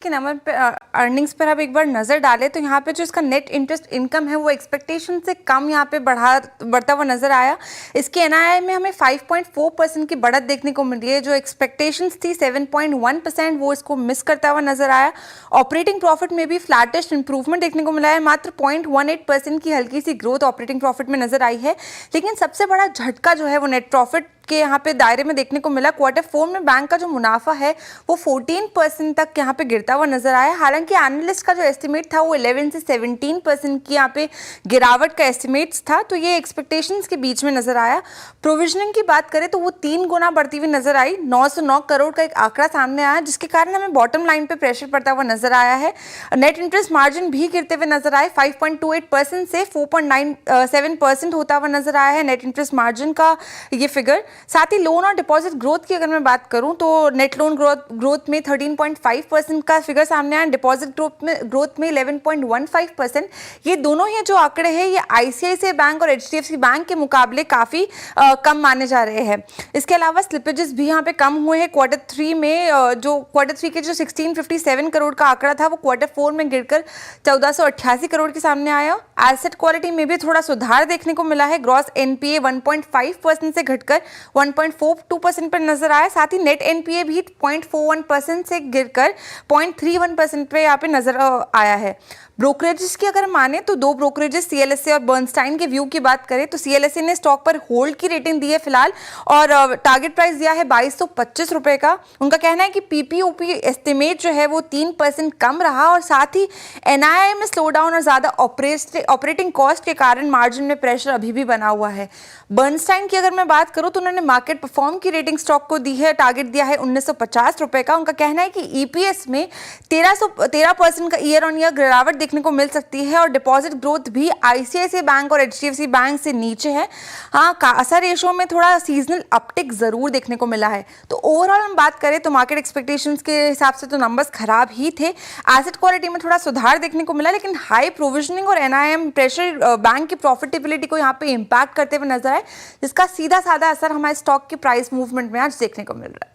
कि नंबर पे अर्निंग्स पर अब एक बार नज़र डालें तो यहाँ पे जो इसका नेट इंटरेस्ट इनकम है वो एक्सपेक्टेशन से कम यहाँ पे बढ़ता हुआ नजर आया। इसके एनआईआई में हमें 5.4% की बढ़त देखने को मिली है। जो एक्सपेक्टेशंस थी 7.1% वो इसको मिस करता हुआ नजर आया। ऑपरेटिंग प्रॉफिट में भी फ्लैटिश इंप्रूवमेंट देखने को मिला है, मात्र 0.18% की हल्की सी ग्रोथ ऑपरेटिंग प्रॉफिट में नजर आई है। लेकिन सबसे बड़ा झटका जो है वो नेट प्रॉफिट के यहाँ पे दायरे में देखने को मिला। Q4 में बैंक का जो मुनाफा है वो 14% तक यहाँ पे गिरता हुआ नजर आया। हालांकि एनालिस्ट का जो एस्टिमेट था वो 11 से 17% की यहाँ पे गिरावट का एस्टिमेट्स था, तो ये एक्सपेक्टेशंस के बीच में नजर आया। प्रोविजनिंग की बात करें तो वो 3 गुना बढ़ती हुई नजर आई। 909 करोड़ का एक आंकड़ा सामने आया, जिसके कारण हमें बॉटम लाइन पे प्रेशर पड़ता हुआ नजर आया है। नेट इंटरेस्ट मार्जिन भी गिरते हुए नजर आए, 5.28% से 4.97% होता हुआ नजर आया है नेट इंटरेस्ट मार्जिन का ये फिगर। साथ ही लोन और डिपॉजिट ग्रोथ की अगर मैं बात करूं तो नेट लोन ग्रोथ में 13.5% का फिगर सामने आया, डिपॉजिट ग्रोथ में 11.15%। ये दोनों ही जो आंकड़े हैं ये आईसीआईसीआई बैंक और एचडीएफसी बैंक के मुकाबले काफी कम माने जा रहे हैं। इसके अलावा स्लिपेजेस भी यहाँ पे कम हुए हैं। Q3 में जो Q3 के जो 1657 करोड़ का आंकड़ा था वो Q4 में गिरकर 1488 करोड़ के सामने आया। एसेट क्वालिटी में भी थोड़ा सुधार देखने को मिला है। ग्रॉस एनपीए 1.5% से घटकर 1.42% पर नजर आया। साथ ही नेट एनपीए भी 0.41% से गिरकर 0.31% पे यहाँ पे नजर आया है। ब्रोकरेजेस की अगर माने तो 2 ब्रोकरेजेस सीएलएसए और बर्नस्टाइन के व्यू की बात करें तो सीएलएसए ने स्टॉक पर होल्ड की रेटिंग दी है फिलहाल, और टारगेट प्राइस दिया है 2225 रुपए का। उनका कहना है कि पीपीओपी एस्टिमेट जो है वो 3% कम रहा, और साथ ही एनआईआई में स्लो डाउन और ज्यादा ऑपरेटिंग कॉस्ट के कारण मार्जिन में प्रेशर अभी भी बना हुआ है। बर्नस्टाइन की अगर मैं बात करूं तो उन्होंने मार्केट परफॉर्म की रेटिंग स्टॉक को दी है, टारगेट दिया है 1950 रुपए का। उनका कहना है कि ईपीएस में 13% का ईयर ऑन ईयर गिरावट देखने को मिल सकती है, और डिपॉजिट ग्रोथ भी आईसीआईसीआई बैंक और एचडीएफसी बैंक से नीचे है। हाँ, कासा रेशो में थोड़ा सीजनल अपटिक जरूर देखने को मिला है। तो ओवरऑल हम बात करें तो मार्केट एक्सपेक्टेशंस के हिसाब से तो नंबर्स खराब ही थे। एसेट क्वालिटी में थोड़ा सुधार देखने को मिला, लेकिन हाई प्रोविजनिंग और एनआईएम प्रेशर बैंक की प्रॉफिटेबिलिटी को यहाँ पे इम्पैक्ट करते हुए नजर आए, जिसका सीधा साधा असर हमारे स्टॉक के प्राइस मूवमेंट में आज देखने को मिल रहा है।